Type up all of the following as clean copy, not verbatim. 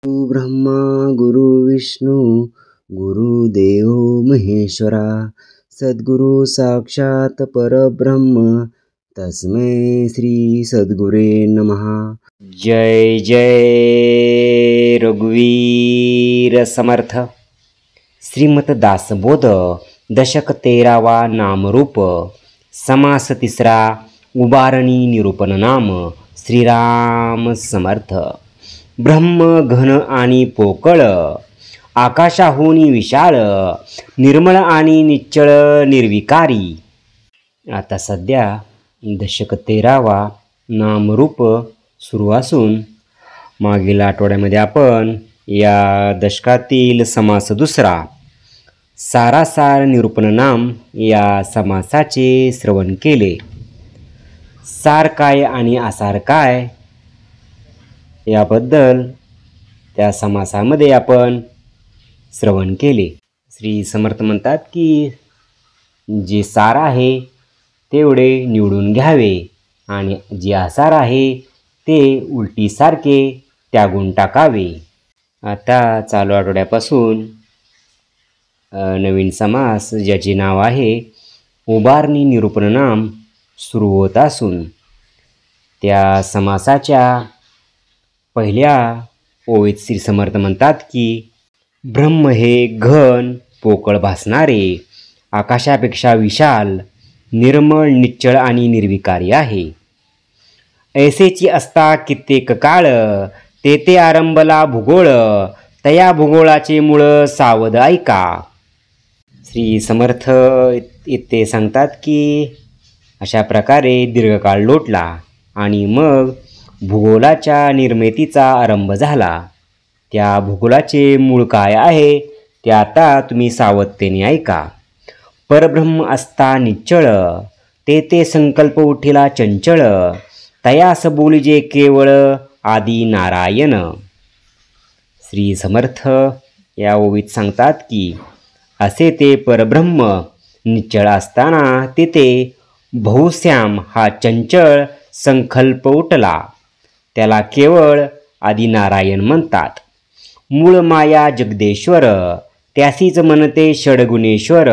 गुरु ब्रह्मा गुरु विष्णू गुरुदेव महेश्वरा सद्गुरु साक्षात परब्रह्म तस्मै श्री सद्गुरे नमः। जय जय रघुवीर समर्थ। श्रीमत दासबोध दशक 13वा नामरूप समास 3रा उबारणी निरूपण नाम श्रीराम समर्थ। ब्रह्म घन आणि पोकळ आकाशाहून विशाळ निर्मळ आणि निश्चळ निर्विकारी। आता सध्या दशक 13वा नामरूप सुरू असून मागील आठवड्यामध्ये आपण या दशकातील समास 2रा सारासार निरूपण नाम या समासाचे श्रवण केले। सार काय आणि आसार काय याबद्दल त्या समासामध्ये आपण श्रवण केले। श्री समर्थ म्हणतात की जे सार आहे तेवढे निवडून घ्यावे आणि जे आसार आहे ते उलटीसारखे त्यागून टाकावे। आता चालू आठवड्यापासून नवीन समास ज्याचे नाव आहे उबारणी निरूपण नाम सुरू होत असून त्या समासाच्या पहिल्या ओळीत श्री समर्थ म्हणतात की ब्रह्म हे घन पोकळ भासणारे आकाशापेक्षा विशाल निर्मळ निश्चळ आणि निर्विकारी आहे। ऐसेची असता कित्येक काळ तेथे आरंभला भूगोळ तया भूगोळाचे मूळ सावध ऐका। श्री समर्थ इथे सांगतात की अशा प्रकारे दीर्घकाळ लोटला आणि मग भूगोलाच्या निर्मितीचा आरंभ झाला। त्या भूगोलाचे मूळ काय आहे ते आता तुम्ही सावधतेने ऐका। परब्रह्म असता निश्चळ ते संकल्प उठिला चंचळ तयास बोलिजे केवळ आदि नारायण। श्री समर्थ या ओवीत सांगतात की असे ते परब्रह्म निश्चळ असताना तेथे बहुश्याम हा चंचळ संकल्प उठला त्याला केवळ आदिनारायण म्हणतात। मूळ माया जगदेश्वर त्यासीच म्हणते षडगुणेश्वर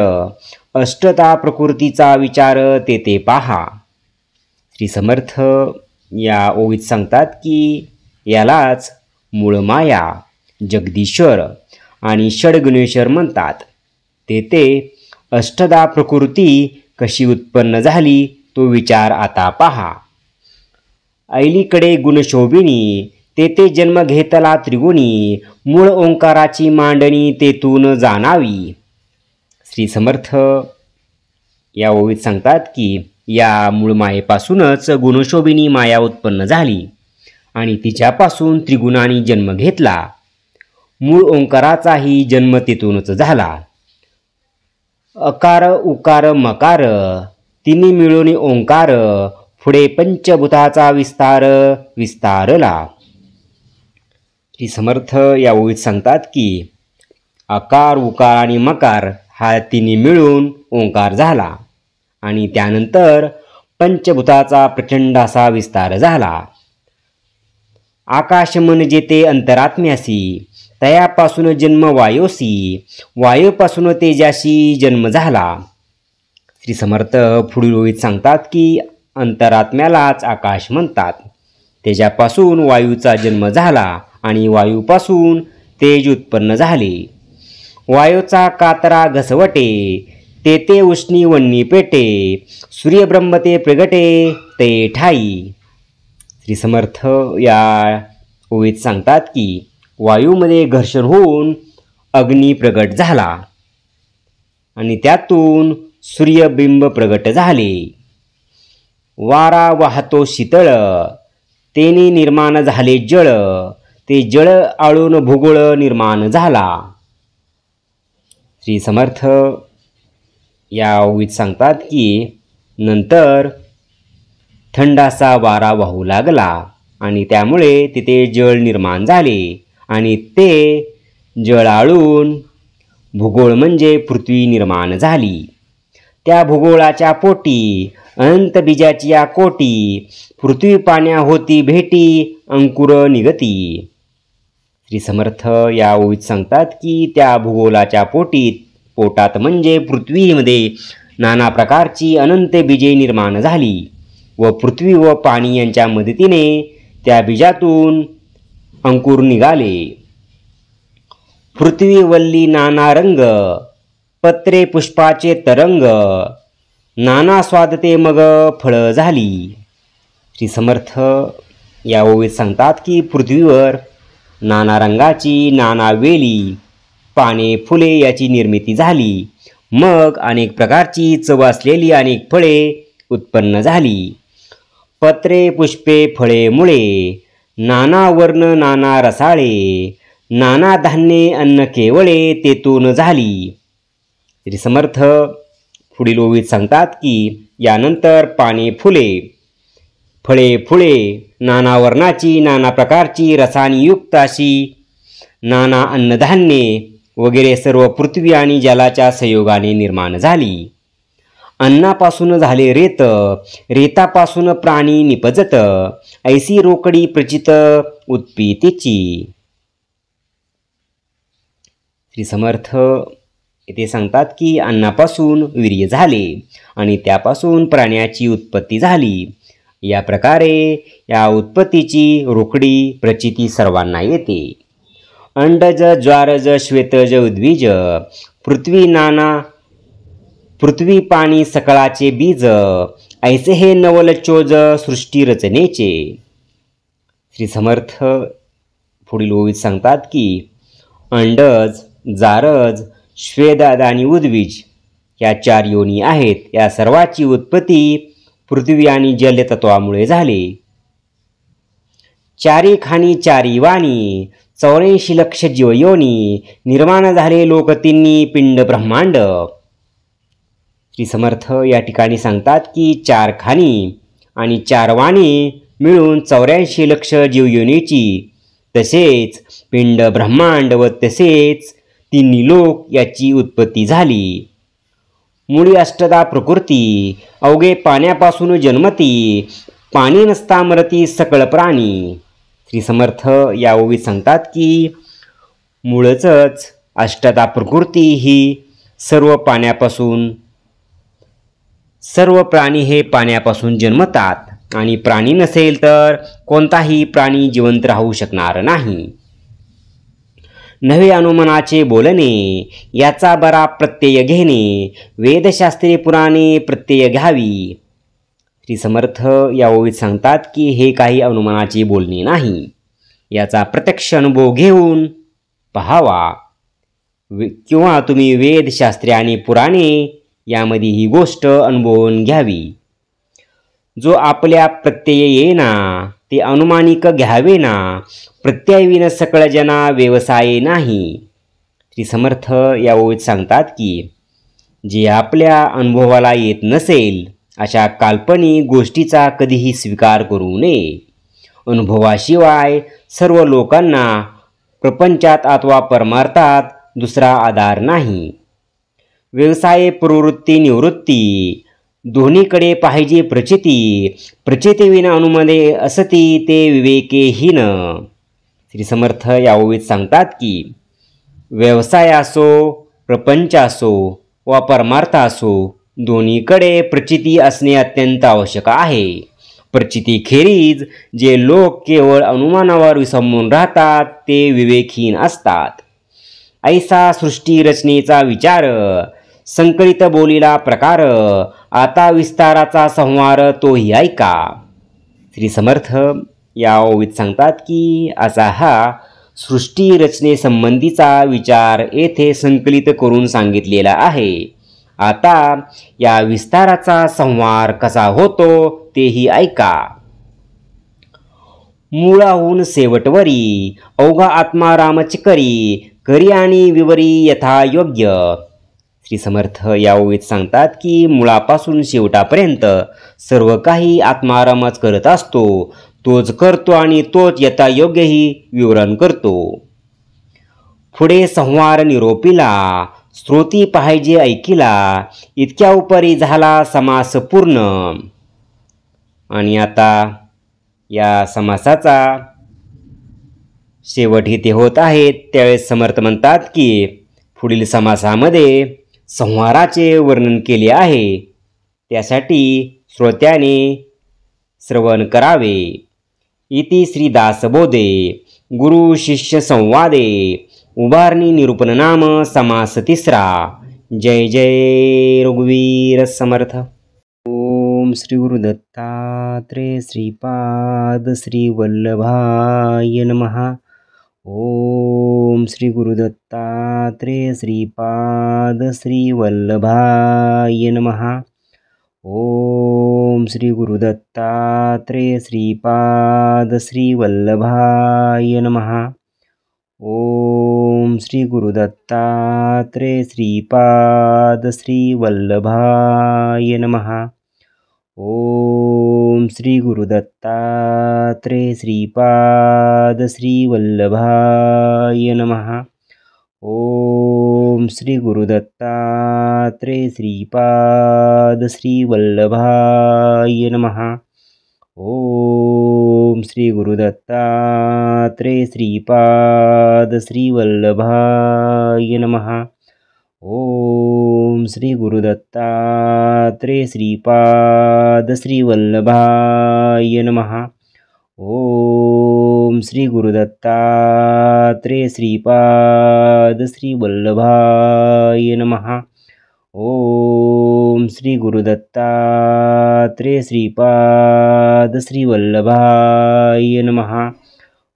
अष्टता प्रकृतीचा विचार तेथे पहा। श्री समर्थ या ओवीत सांगतात की यालाच मूळ माया जगदीश्वर आणि षडगुणेश्वर म्हणतात। तेथे अष्टदा प्रकृती कशी उत्पन्न झाली तो विचार आता पहा। ऐलीकडे गुणशोभिनी तेथे जन्म घेतला त्रिगुणी मूळ ओंकाराची मांडणी तेथून जाणावी। श्री समर्थ या ओवीत सांगतात की या मूळ मायेपासूनच गुणशोभिनी माया उत्पन्न झाली आणि तिच्यापासून त्रिगुणांनी जन्म घेतला। मूळ ओंकाराचाही जन्म तेथूनच झाला। अकार उकार मकार तिन्ही मिळून ओंकार पुढे पंचभूताचा विस्तार विस्तारला। श्री समर्थ या ओळीत सांगतात की आकार उकार आणि मकार हा तिन्ही मिळून ओंकार झाला आणि त्यानंतर पंचभूताचा प्रचंड असा विस्तार झाला। आकाश म्हणजे ते अंतरात्म्यासी तयापासून जन्म वायोसी वायूपासून तेजाशी जन्म झाला। श्री समर्थ पुढील ओळीत सांगतात की अंतरात्म्यालाच आकाश म्हणतात। तेजापासून वायूचा जन्म झाला आणि वायूपासून तेज उत्पन्न झाले। वायूचा कातरा घसवटे तेथे उष्णी वन्नी पेटे सूर्यब्रह्म ते प्रगटे ते ठाई। श्री समर्थ या ओळीत सांगतात की वायूमध्ये घर्षण होऊन अग्नी प्रगट झाला आणि त्यातून सूर्यबिंब प्रगट झाले। वारा वाहतो शीतळ तेने निर्माण झाले जळ ते जळ आळून भूगोळ निर्माण झाला। श्री समर्थ या ओवीत सांगतात की नंतर थंडासा वारा वाहू लागला आणि त्यामुळे तिथे जळ निर्माण झाले आणि ते जळ आळून भूगोळ म्हणजे पृथ्वी निर्माण झाली। त्या भूगोळाच्या पोटी अनंत बीजाची या कोटी पृथ्वी पाण्या होती भेटी अंकुर निगती। श्री समर्थ या ओळीत सांगतात की त्या भूगोलाच्या पोटात म्हणजे पृथ्वीमध्ये नाना प्रकारची अनंत बीजे निर्माण झाली व पृथ्वी व पाणी यांच्या मदतीने त्या बीजातून अंकुर निघाले. पृथ्वी वल्ली नाना रंग, पत्रे पुष्पाचे तरंग, नाना स्वादते मग फळं झाली. श्री समर्थ या ओळीत सांगतात की पृथ्वीवर नाना रंगाची, नाना वेली, पाने, फुले याची निर्मिती झाली. मग अनेक प्रकारची चव असलेली अनेक फळे उत्पन्न झाली. पत्रे, पुष्पे, फळे, मुळे, नाना वर्ण, नाना रसाळे, नाना धान्ये, अन्न केवळे तेथून झाली. श्री समर्थ पुढील ओळीत सांगतात की यानंतर पाने, फुले, फळे, फुले, नाना वर्णाची, नाना प्रकारची, रसायनयुक्त अशी नाना अन्नधान्ये वगैरे सर्व पृथ्वी आणि जलाच्या संयोगाने निर्माण झाली. अन्नापासून झाले रेत, रेतापासून प्राणी निपजत, ऐसी रोकडी प्रचित उत्पत्तीची. श्री समर्थ येथे सांगतात की अन्नापासून वीर्य झाले आणि त्यापासून प्राण्याची उत्पत्ती झाली. या प्रकारे या उत्पत्तीची रोकडी प्रचिती सर्वांना येते. अंडज, ज्वारज, श्वेतज, उद्वीज, पृथ्वी पाणी सकळाचे बीज, ऐसे हे नवलचोज सृष्टी रचनेचे. श्री समर्थ पुढील ओळीत सांगतात की अंडज, जारज, श्वेदज आणि उद्वीज या 4 योनी आहेत. या सर्वाची उत्पत्ती पृथ्वी आणि जल तत्वामुळे झाले. 4 खाणी 4 वाणी 84 लक्ष जीवयोनी निर्माण झाले लोक 3 पिंड ब्रह्मांड. श्री समर्थ या ठिकाणी सांगतात की 4 खाणी आणि 4 वाणी मिळून 84 लक्ष जीवयोनीची, तसेच पिंड ब्रह्मांड व तसेच 3 लोक याची उत्पत्ती झाली. मुळी अष्टदा प्रकृती, अवघे पाण्यापासून जन्मती, पाणी नसता मरती सकळ प्राणी. श्री समर्थ या ओळीत सांगतात की मूळच अष्टदा प्रकृती ही सर्व प्राणी हे पाण्यापासून जन्मतात आणि प्राणी नसेल तर कोणताही प्राणी जिवंत राहू शकणार नाही. नवे अनुमानाचे बोलणे, याचा बरा प्रत्यय घेणे, वेदशास्त्रे पुराणे प्रत्यय घ्यावी. श्री समर्थ या ओळीत सांगतात की हे काही अनुमानाचे बोलणे नाही, याचा प्रत्यक्ष अनुभव घेऊन पहावा किंवा तुम्ही वेदशास्त्रे आणि पुराणे यामध्ये ही गोष्ट अनुभवून घ्यावी. जो आपल्या प्रत्यय येना ते अनुमानिक घ्यावे ना, प्रत्ययविन सकळ जना व्यवसाय नाही. श्री समर्थ या ओळीत सांगतात की जे आपल्या अनुभवाला येत नसेल अशा काल्पनिक गोष्टीचा कधीही स्वीकार करू नये. अनुभवाशिवाय सर्व लोकांना प्रपंचात अथवा परमार्थात दुसरा आधार नाही. व्यवसाय, प्रवृत्ती, निवृत्ती दोन्हीकडे पाहिजे प्रचिती, प्रचितीविना अनुमते असती ते विवेकहीन. श्री समर्थ या ओळीत सांगतात की व्यवसाय असो, प्रपंच असो वा परमार्थ असो, दोन्हीकडे प्रचिती असणे अत्यंत आवश्यक आहे. प्रचितीखेरीज जे लोक केवळ अनुमानावर विसंबून राहतात ते विवेकहीन असतात. ऐसा सृष्टी रचनेचा विचार, संकलित बोलीला प्रकार, आता विस्ताराचा संवार तोही ऐका. श्री समर्थ या ओळीत सांगतात की असा हा सृष्टी रचनेसंबंधीचा विचार येथे संकलित करून सांगितलेला आहे. आता या विस्ताराचा संवार कसा होतो तेही ऐका. मूळाहून शेवटवरी अवघा आत्मा रामचिकरी, करी आणि विवरी यथा योग्य. श्री समर्थ या ओळीत सांगतात की मुळापासून शेवटापर्यंत सर्व काही आत्मारामच करत असतो. तोच करतो आणि तोच यथायोग्यही विवरण करतो. पुढे संवार निरोपीला, श्रोती पाहिजे ऐकिला, इतक्या उपरी झाला समास पूर्ण. आणि आता या समासाचा शेवट इथे होत आहेत त्यावेळेस समर्थ म्हणतात की पुढील समासामध्ये संहाराचे वर्णन केले आहे, त्यासाठी श्रोत्याने श्रवण करावे. इति श्री दासबोधे गुरु शिष्य संवादे उभारणी निरूपण नाम समास तिसरा. जय जय रघुवीर समर्थ. ओम श्री गुरु दत्तात्रेय श्रीपाद श्री वल्लभाय नमः. ओम श्री गुरु दत्तात्रेय श्रीपाद श्री वल्लभाय नमः. ओम श्री गुरु दत्तात्रेय श्रीपाद श्री वल्लभाय नमः. ओम श्री गुरु दत्तात्रेय श्रीपाद श्री वल्लभाय नमः. ओम श्री गुरु दत्तात्रेय श्रीपाद श्री वल्लभाय नमः. ओम श्री गुरु दत्तात्रेय श्रीपाद श्री वल्लभाय नमः. ओम श्री गुरु दत्तात्रेय श्रीपाद श्री वल्लभाय नमः. ओम श्री गुरु दत्तात्रेय श्रीपाद श्री वल्लभाय नमः. ओम श्री गुरु दत्तात्रेय श्रीपाद श्री वल्लभाय नमः. ओम श्री गुरु दत्तात्रेय श्रीपाद श्री वल्लभाय नमः.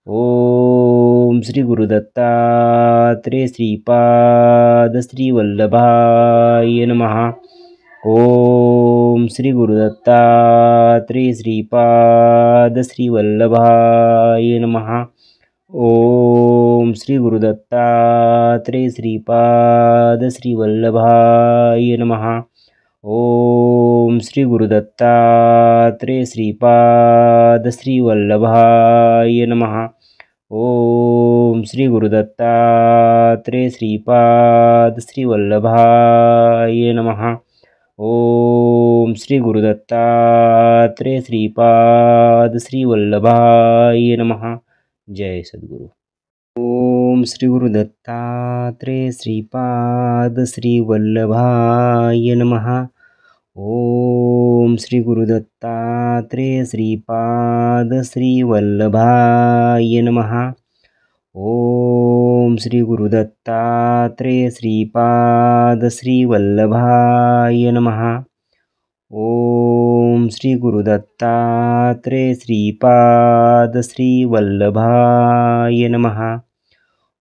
ओम श्री गुरु दत्तात्रेय श्रीपाद श्री वल्लभाय नमः. ओम श्री गुरु दत्तात्रेय श्रीपाद श्री वल्लभाय नमः. ओम श्री गुरु दत्तात्रेय श्रीपाद श्री वल्लभाय नमः. ओम श्री गुरु दत्तात्रेय श्रीपाद श्री वल्लभाय नमः. ओम श्री गुरु दत्तात्रेय श्रीपाद श्री वल्लभाय नमः. ओम श्री गुरु दत्तात्रेय श्रीपाद श्री वल्लभाय नमः. जय सद्गुरु. ओम श्री गुरु दत्तात्रेय श्रीपाद श्री वल्लभाय नमः. ओम श्री गुरु दत्तात्रेय श्रीपाद श्री वल्लभाय नमः. ओम श्री गुरु दत्तात्रेय श्रीपाद श्री वल्लभाय नमः. ओम श्री गुरु दत्तात्रेय श्रीपाद श्री वल्लभाय नमः.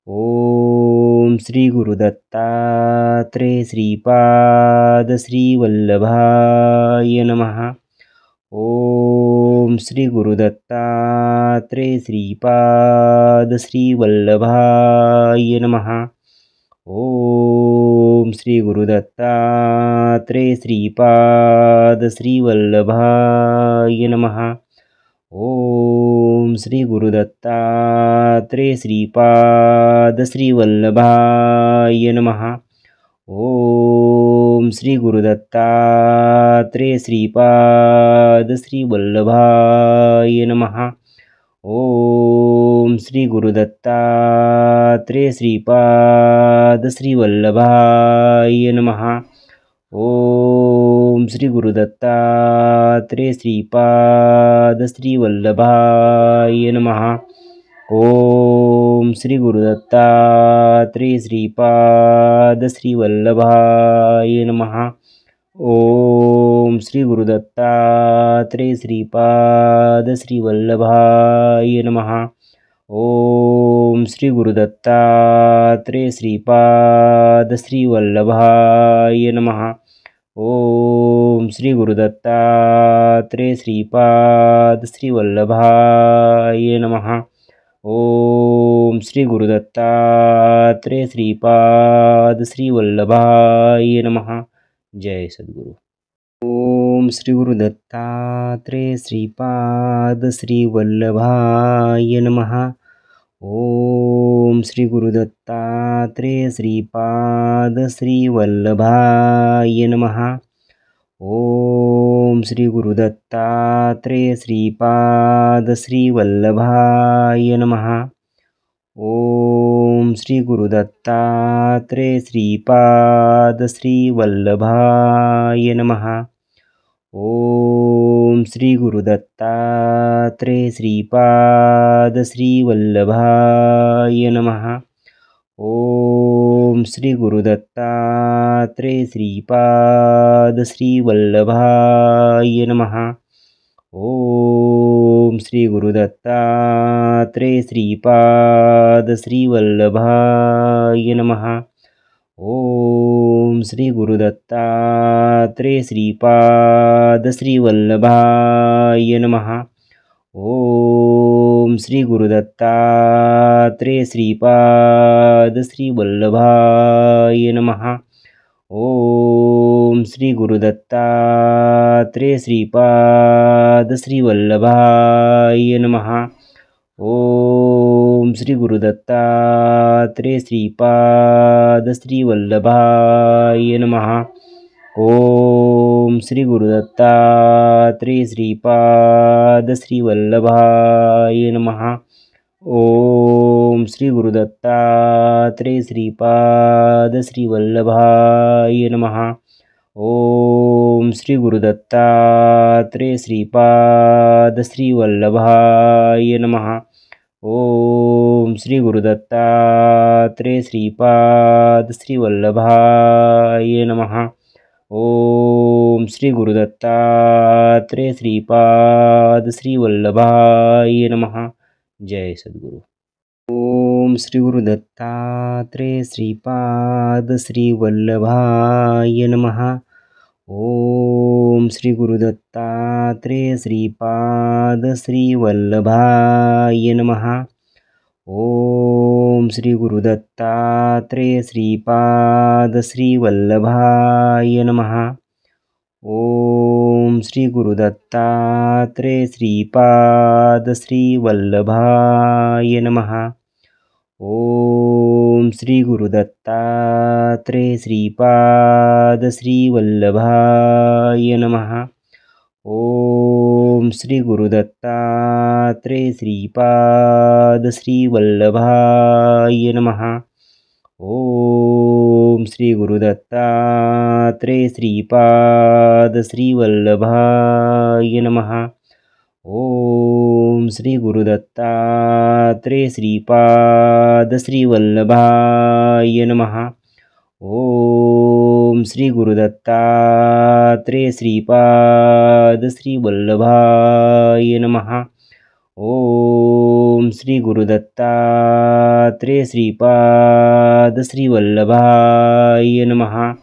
ओम श्री गुरु दत्तात्रेय श्रीपाद श्री वल्लभाय नमः. ओम श्री गुरु दत्तात्रेय श्रीपाद श्री वल्लभाय नमः. ओम श्री गुरु दत्तात्रेय श्रीपाद श्री वल्लभाय नमः. ओम श्री गुरु दत्तात्रेय श्रीपाद श्री वल्लभाय नमः. ओम श्री गुरु दत्तात्रेय श्रीपाद श्री वल्लभाय नमः. ओम श्री गुरु दत्तात्रेय श्रीपाद श्री वल्लभाय नमः. ओम श्री गुरु दत्तात्रेय श्रीपाद श्री वल्लभाय नमः. ओम श्री गुरु दत्तात्रेय श्रीपाद श्री वल्लभाय नमः. ओम श्री गुरु दत्तात्रेय श्रीपाद श्री वल्लभाय नमः. ओम श्री गुरु दत्तात्रेय श्रीपाद श्री वल्लभाय नमः. ओम श्री गुरु दत्तात्रेय श्रीपाद श्री वल्लभाय नमः. ओम श्री गुरु दत्तात्रेय श्रीपाद श्री वल्लभाय नमः. जय सद्गुरु. ओम श्री गुरु दत्तात्रेय श्रीपाद श्री वल्लभाय नमः. ओम श्री गुरु दत्तात्रेय श्रीपाद श्री वल्लभाय नमः. ओम श्री गुरु दत्तात्रेय श्रीपाद श्री वल्लभाय नमः. ओम श्री गुरुदत्तात्रेय श्रीपाद श्रीवल्लभाय नमः। ओम श्री गुरुदत्तात्रेय श्रीपाद श्रीवल्लभाय नमः। ओम श्री गुरुदत्तात्रेय श्रीपाद श्रीवल्लभाय नमः। ओम श्री गुरुदत्तात्रेय श्रीपाद श्रीवल्लभाय नमः। ओम श्री गुरुदत्तात्रेय श्रीपाद श्रीवल्लभाय नमः। ओम श्री गुरुदत्तात्रेय श्रीपाद श्रीवल्लभाय नमः। ओम श्री गुरुदत्तात्रेय श्रीपाद श्रीवल्लभाय नमः। ओम श्री गुरुदत्तात्रेय श्रीपाद श्रीवल्लभाय नमः। ओम श्री गुरुदत्तात्रेय श्रीपाद श्रीवल्लभाय नमः। ओम श्री गुरुदत्तात्रेय श्रीपाद श्रीवल्लभाय नमः। ओम श्री गुरुदत्तात्रेय श्रीपाद श्रीवल्लभाय नमः। ओम श्री गुरुदत्तात्रेय श्रीपाद श्रीवल्लभाय नमः। ओम श्री गुरुदत्तात्रेय श्रीपाद श्रीवल्लभाय नमः। जय सद्गुरु। ओम श्री गुरुदत्तात्रेय श्रीपाद श्रीवल्लभाय नमः। ओम श्री गुरुदत्तात्रेय श्रीपाद श्रीवल्लभाय नमः। ओम श्री गुरुदत्तात्रेय श्रीपाद श्रीवल्लभाय नमः। ओम श्री गुरुदत्तात्रेय श्रीपाद श्रीवल्लभाय नमः। ओम श्री गुरुदत्तात्रेय श्रीपाद श्रीवल्लभाय नमः। ओम श्री गुरुदत्तात्रेय श्रीपाद श्रीवल्लभाय नमः। ओम श्री गुरुदत्तात्रेय श्रीपाद श्रीवल्लभाय नमः। ओम श्री गुरुदत्तात्रेय श्रीपाद श्रीवल्लभाय नमः। ओम श्री गुरुदत्तात्रेय श्रीपाद श्रीवल्लभाय नमः। ओम श्री गुरुदत्तात्रेय श्रीपाद श्रीवल्लभाय नमः।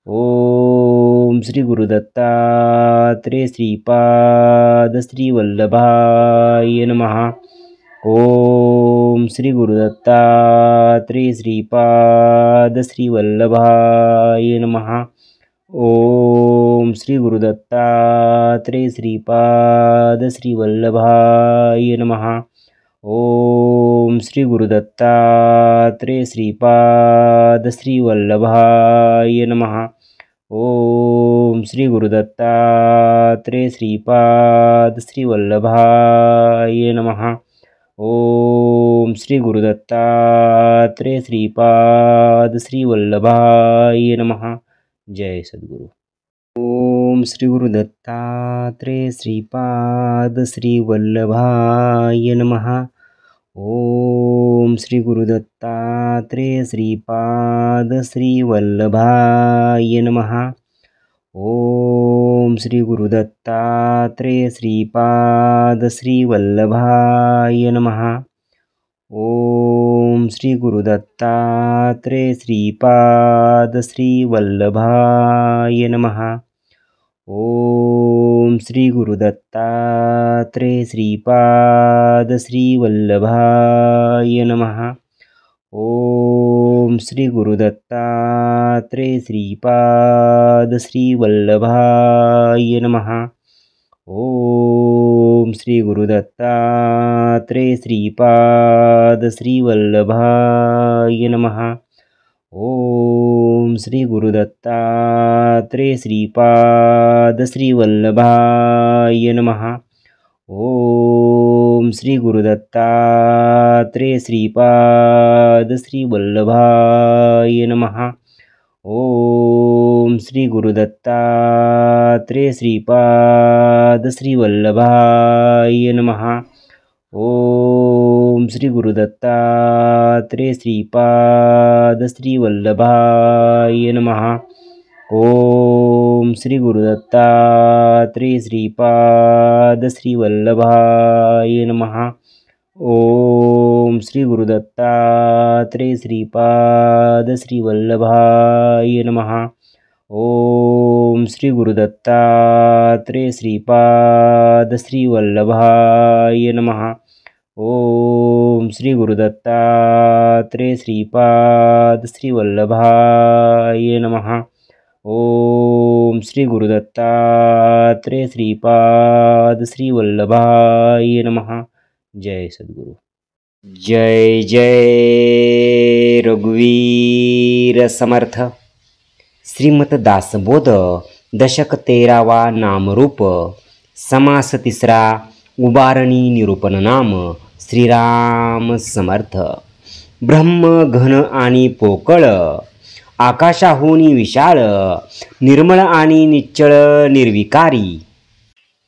ओम श्री गुरुदत्तात्रेय श्रीपाद श्रीवल्लभाय नमः। ओम श्री गुरुदत्तात्रेय श्रीपाद श्रीवल्लभाय नमः। ओम श्री गुरुदत्तात्रेय श्रीपाद श्रीवल्लभाय नमः। ओम श्री गुरुदत्तात्रेय श्रीपाद श्रीवल्लभाय नमः। ओम श्री गुरुदत्तात्रेय श्रीपाद श्रीवल्लभाय नमः। ओम श्री गुरुदत्तात्रेय श्रीपाद श्रीवल्लभाय नमः। जय सद्गुरु। ओम श्री गुरुदत्तात्रेय श्रीपाद श्रीवल्लभाय नमः। ओम श्री गुरुदत्तात्रेय श्रीपाद श्रीवल्लभाय नमः। ओम श्री गुरुदत्तात्रेय श्रीपाद श्रीवल्लभाय नमः। ओम श्री गुरुदत्तात्रेय श्रीपाद श्रीवल्लभाय नमः। ओम श्री गुरुदत्तात्रेय श्रीपाद श्रीवल्लभाय नमः। ओम श्री गुरुदत्तात्रेय श्रीपाद श्रीवल्लभाय नमः। ओम श्री गुरुदत्तात्रेय श्रीपाद श्रीवल्लभाय नमः। ओम श्री गुरुदत्तात्रेय श्रीपाद श्रीवल्लभाय नमः। ओम श्री गुरुदत्तात्रेय श्रीपाद श्री वल्लभाय नमः। ओम श्री गुरुदत्तात्रेय श्रीपाद श्री वल्लभाय नमः। ओम श्री गुरुदत्तात्रेय श्रीपाद श्री वल्लभाय नमः। ओम श्री गुरुदत्तात्रेय श्रीपाद श्री वल्लभाय नमः। ओम श्री गुरुदत्तात्रेय श्रीपाद श्री वल्लभाय नमः। ओम श्री गुरुदत्तात्रेय श्रीपाद श्री वल्लभाय नमः। ओम श्री गुरुदत्तात्रेय श्रीपाद श्री वल्लभाय नमः। ओम श्री गुरुदत्तात्रेय श्रीपाद श्री वल्लभाय नमः। जय सद्गुरु। जय जय रघुवीर समर्थ। श्रीमत दासबोध दशक 13वा नामरूप समास 3रा उबारणी निरूपण नाम श्रीराम समर्थ। ब्रह्म घन आणि पोकळ आकाशाहून विशाळ निर्मळ आणि निश्चळ निर्विकारी।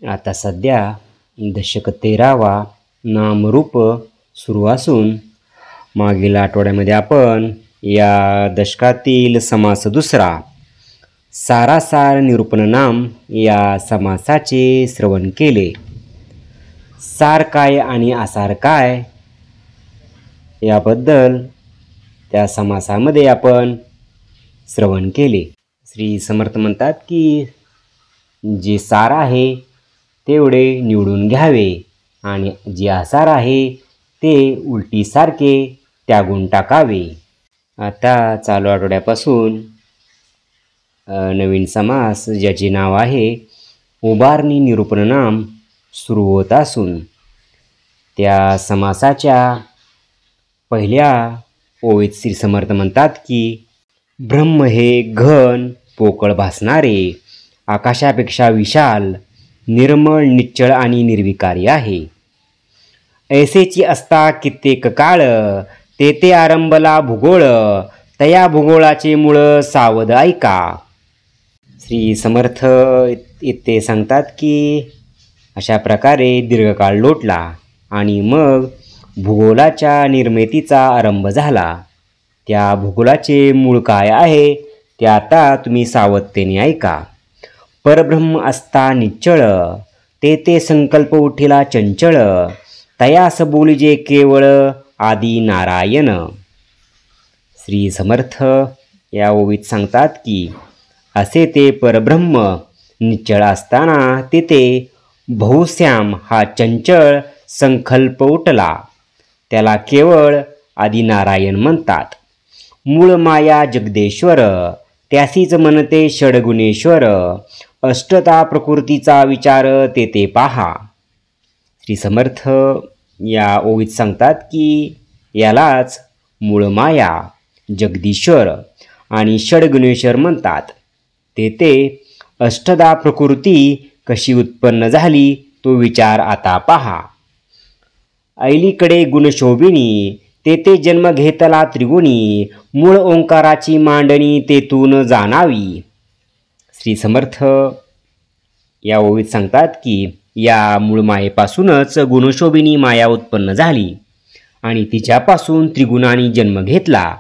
आता सध्या दशक 13वा नामरूप सुरू असून मागील आठवड्यामध्ये आपण या दशकातील समास 2रा सारासार निरूपण नाम या समासाचे श्रवण केले। सार काय आणि आसार काय याबद्दल त्या समासामध्ये आपण श्रवण केले। श्री समर्थ म्हणतात की जे सार आहे तेवढे निवडून घ्यावे आणि जे आसार आहे ते उलटीसारखे त्यागून टाकावे। आता चालू आठवड्यापासून नवीन समास ज्याचे नाव आहे उबारणी निरूपण नाम सुरू होत असून त्या समासाच्या पहिल्या ओळीत श्री समर्थ म्हणतात की ब्रह्म हे घन पोकळ भासणारे आकाशापेक्षा विशाल निर्मळ निश्चळ आणि निर्विकारी आहे। ऐसेची असता कित्येक काळ तेथे आरंभला भूगोळ तया भूगोळाचे मूळ सावध ऐका। श्री समर्थ इथे सांगतात की अशा प्रकारे दीर्घकाळ लोटला आणि मग भूगोलाच्या निर्मितीचा आरंभ झाला। त्या भूगोलाचे मूळ काय आहे ते आता तुम्ही सावधतेने ऐका। परब्रह्म असता निश्चळ ते संकल्प उठिला चंचळ तयास बोलिजे केवळ आदि नारायण। श्री समर्थ या ओवीत सांगतात की असे ते परब्रह्म निश्चळ असताना तिथे बहुश्याम हा चंचळ संकल्प उठला त्याला केवळ आदि नारायण म्हणतात। मूळ माया जगदेश्वर त्यासीच म्हणते षडगुणेश्वर अष्टता प्रकृतीचा विचार तेथे पहा। श्री समर्थ या ओवीत सांगतात की यालाच मूळ माया जगदीश्वर आणि षडगुणेश्वर म्हणतात। तेथे अष्टदा प्रकृती कशी उत्पन्न झाली तो विचार आता पहा। ऐलीकडे गुणशोभिनी तेथे जन्म घेतला त्रिगुणी मूळ ओंकाराची मांडणी तेथून जाणावी। श्री समर्थ या ओवीत सांगतात की या मूळ मायेपासूनच गुणशोभिनी माया उत्पन्न झाली आणि तिच्यापासून त्रिगुणांनी जन्म घेतला।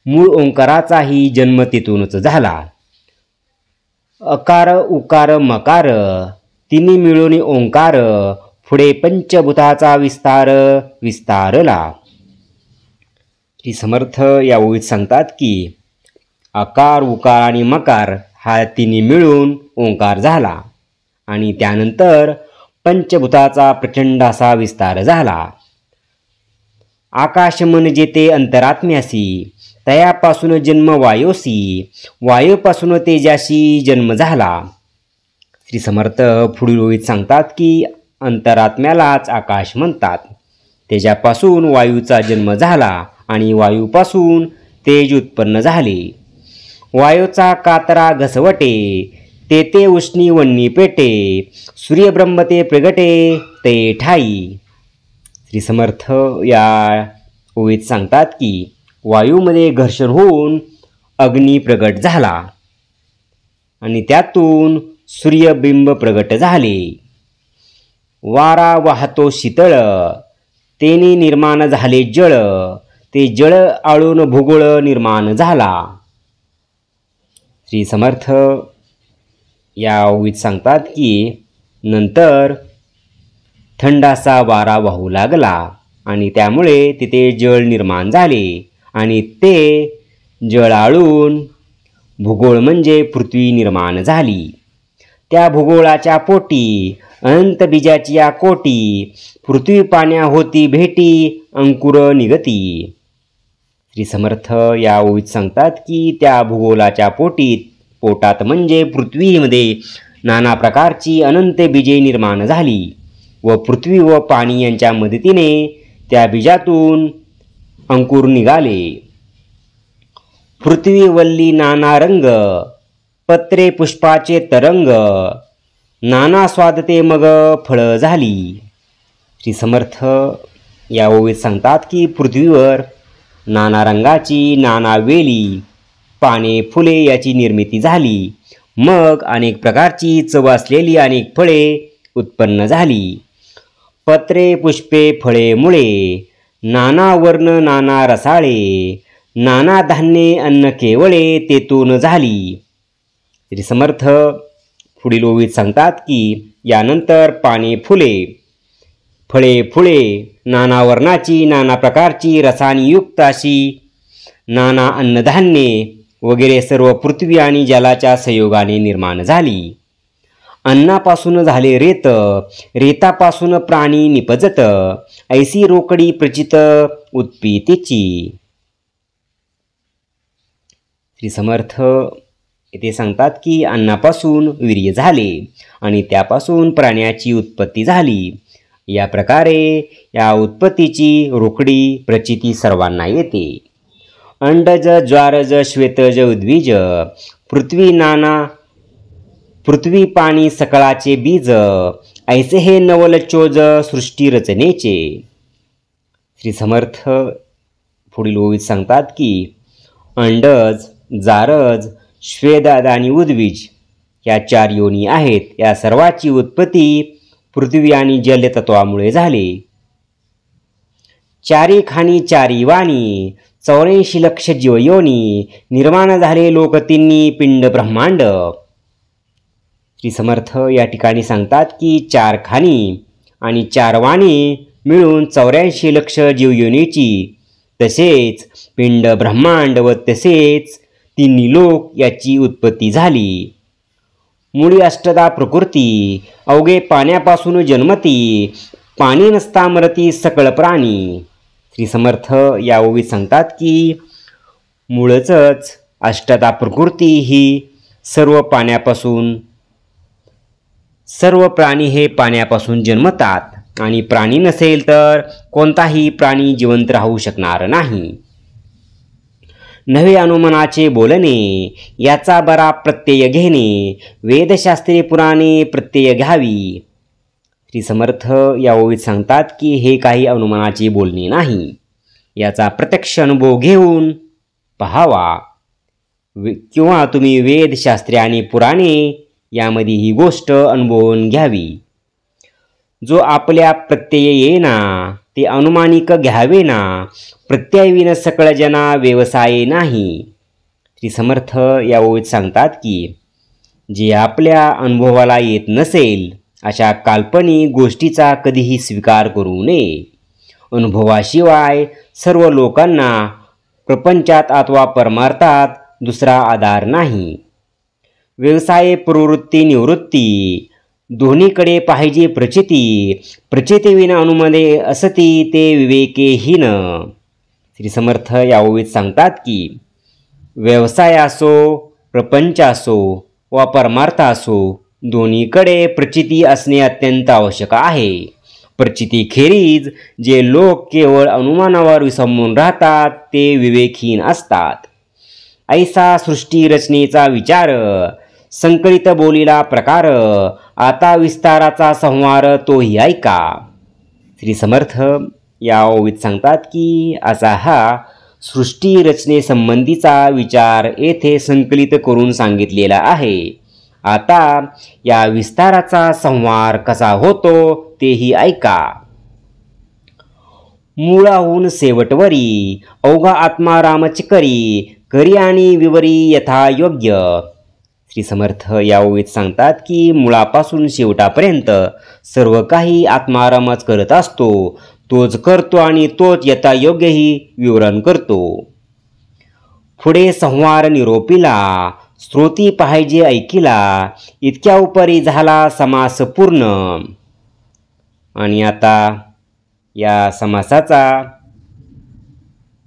मूळ ओंकाराचाही जन्म तेथूनच झाला। अकार उकार मकार तिन्ही मिळून ओंकार पुढे पंचभूताचा विस्तार विस्तारला। श्री समर्थ या ओळीत सांगतात की आकार उकार आणि मकार हा तिन्ही मिळून ओंकार झाला आणि त्यानंतर पंचभूताचा प्रचंड असा विस्तार झाला। आकाश म्हणजे ते अंतरात्म्यासी तयापासून जन्म वायोसी वायूपासून तेजाशी जन्म झाला। श्री समर्थ पुढील ओळीत सांगतात की अंतरात्म्यालाच आकाश म्हणतात। तेजापासून वायूचा जन्म झाला आणि वायूपासून तेज उत्पन्न झाले। वायूचा कातरा घसवटे तेथे उष्णी वन्नी पेटे सूर्यब्रह्म ते प्रगटे ते ठाई। श्री समर्थ या ओळीत सांगतात की वायूमध्ये घर्षण होऊन अग्नी प्रगट झाला आणि त्यातून सूर्यबिंब प्रगट झाले. वारा वाहतो शीतळ, तेने निर्माण झाले जळ, ते जळ आळून भूगोळ निर्माण झाला. श्री समर्थ या ओळीत सांगतात की नंतर थंडासा वारा वाहू लागला आणि त्यामुळे तिथे जळ निर्माण झाले आणि ते जळ आळून भूगोळ म्हणजे पृथ्वी निर्माण झाली. त्या भूगोळाच्या पोटी अनंत बीजाची या कोटी, पृथ्वी पाण्या होती भेटी अंकुर निगती. श्री समर्थ या ओळीत सांगतात की त्या भूगोलाच्या पोटात म्हणजे पृथ्वीमध्ये नाना प्रकारची अनंत बीजे निर्माण झाली व पृथ्वी व पाणी यांच्या मदतीने त्या बीजातून अंकुर निघाले. पृथ्वी वल्ली नाना रंग, पत्रे पुष्पाचे तरंग, नाना स्वादते मग फळ झाली. श्री समर्थ या ओळीत सांगतात की पृथ्वीवर नाना रंगाची, नाना वेली, पाने, फुले याची निर्मिती झाली. मग अनेक प्रकारची चव असलेली अनेक फळे उत्पन्न झाली. पत्रे, पुष्पे, फळे, मुळे, नाना वर्ण, नाना रसाळे, नाना धान्ये, अन्न केवळे तेथून झाली. श्री समर्थ पुढील ओळीत सांगतात की यानंतर पाने, फुले, फळे, फुले, नाना वर्णाची, नाना प्रकारची, रसानी युक्त अशी नाना अन्नधान्ये वगैरे सर्व पृथ्वी आणि जलाच्या संयोगाने निर्माण झाली. अन्नापासून झाले रेत, रेतापासून प्राणी निपजत, ऐसी रोकडी प्रचित उत्पत्तीची. श्री समर्थ इथे सांगतात की अन्नापासून वीर्य झाले आणि त्यापासून प्राण्याची उत्पत्ती झाली. या प्रकारे या उत्पत्तीची रोकडी प्रचिती सर्वांना येते. अंडज, ज्वारज, श्वेतज, उद्वीज, पृथ्वी पाणी सकळाचे बीज, ऐसे हे नवलचोज सृष्टी रचनेचे. श्री समर्थ पुढील ओळीत सांगतात की अंडज, जारज, श्वेदाद आणि उद्वीज या 4 योनी आहेत. या सर्वाची उत्पत्ती पृथ्वी आणि जलतत्वामुळे झाले. 4 खाणी 4 वाणी 84 लक्ष जीवयोनी निर्माण झाले लोक तिन्ही पिंड ब्रह्मांड. श्री समर्थ या ठिकाणी सांगतात की 4 खाणी आणि 4 वाणी मिळून 84 लक्ष जीवयोनीची, तसेच पिंड ब्रह्मांड व तसेच तिन्ही लोक याची उत्पत्ती झाली. मुळी अष्टदा प्रकृती, अवघे पाण्यापासून जन्मती, पाणी नसता मरती सकळ प्राणी. श्री समर्थ या ओळीत सांगतात की मूळच अष्टदा प्रकृती ही सर्व प्राणी हे पाण्यापासून जन्मतात आणि प्राणी नसेल तर कोणताही प्राणी जिवंत राहू शकणार नाही. नवे अनुमनाचे बोलणे, याचा बरा प्रत्यय घेणे, वेदशास्त्रे पुराणे प्रत्यय घ्यावी. श्री समर्थ या ओळीत सांगतात की हे काही अनुमानाचे बोलणे नाही, याचा प्रत्यक्ष अनुभव घेऊन पहावा किंवा तुम्ही वेदशास्त्रे आणि पुराणे यामध्ये ही गोष्ट अनुभवून घ्यावी. जो आपल्या प्रत्यय येना ते अनुमानिक घ्यावे ना, प्रत्ययविन सकळ जना व्यवसाय नाही. श्री समर्थ या ओळीत सांगतात की जे आपल्या अनुभवाला येत नसेल अशा काल्पनिक गोष्टीचा कधीही स्वीकार करू नये. अनुभवाशिवाय सर्व लोकांना प्रपंचात अथवा परमार्थात दुसरा आधार नाही. व्यवसाय, प्रवृत्ती, निवृत्ती दोन्हीकडे पाहिजे प्रचिती, प्रचितीविना अनुमने असती ते विवेकेहीन. श्री समर्थ या ओळीत सांगतात की व्यवसाय असो, प्रपंच असो वा परमार्थ असो, दोन्हीकडे प्रचिती असणे अत्यंत आवश्यक आहे. प्रचितीखेरीज जे लोक केवळ अनुमानावर विसंबून राहतात ते विवेकहीन असतात. ऐसा सृष्टी रचनेचा विचार, संकलित बोलीला प्रकार, आता विस्ताराचा संहार तोही ऐका. श्री समर्थ या ओळीत सांगतात की असा हा सृष्टी रचनेसंबंधीचा विचार येथे संकलित करून सांगितलेला आहे. आता या विस्ताराचा संहार कसा होतो तेही ऐका. मूळाहून शेवटवरी अवघा आत्मा रामचिकरी करी आणि विवरी यथा योग्य. श्री समर्थ या ओळीत सांगतात की मुळापासून शेवटापर्यंत सर्व काही आत्मारामच करत असतो. तोच करतो आणि तोच यथायोग्यही विवरण करतो. पुढे संहार निरोपीला श्रोती पाहिजे ऐकिला इतक्या उपरी झाला समास पूर्ण. आणि आता या समासाचा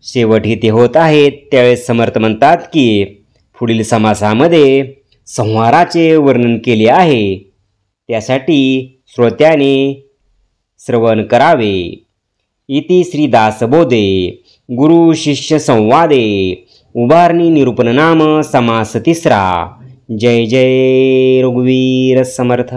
शेवट इथे होत आहे. त्यावेळेस समर्थ म्हणतात की पुढील समासामध्ये संहाराचे वर्णन केले आहे. त्यासाठी श्रोत्याने श्रवण करावे. इति श्री दासबोधे गुरु शिष्य संवादे उभारणी निरूपण नाम समास तिसरा. जय जय रघुवीर समर्थ.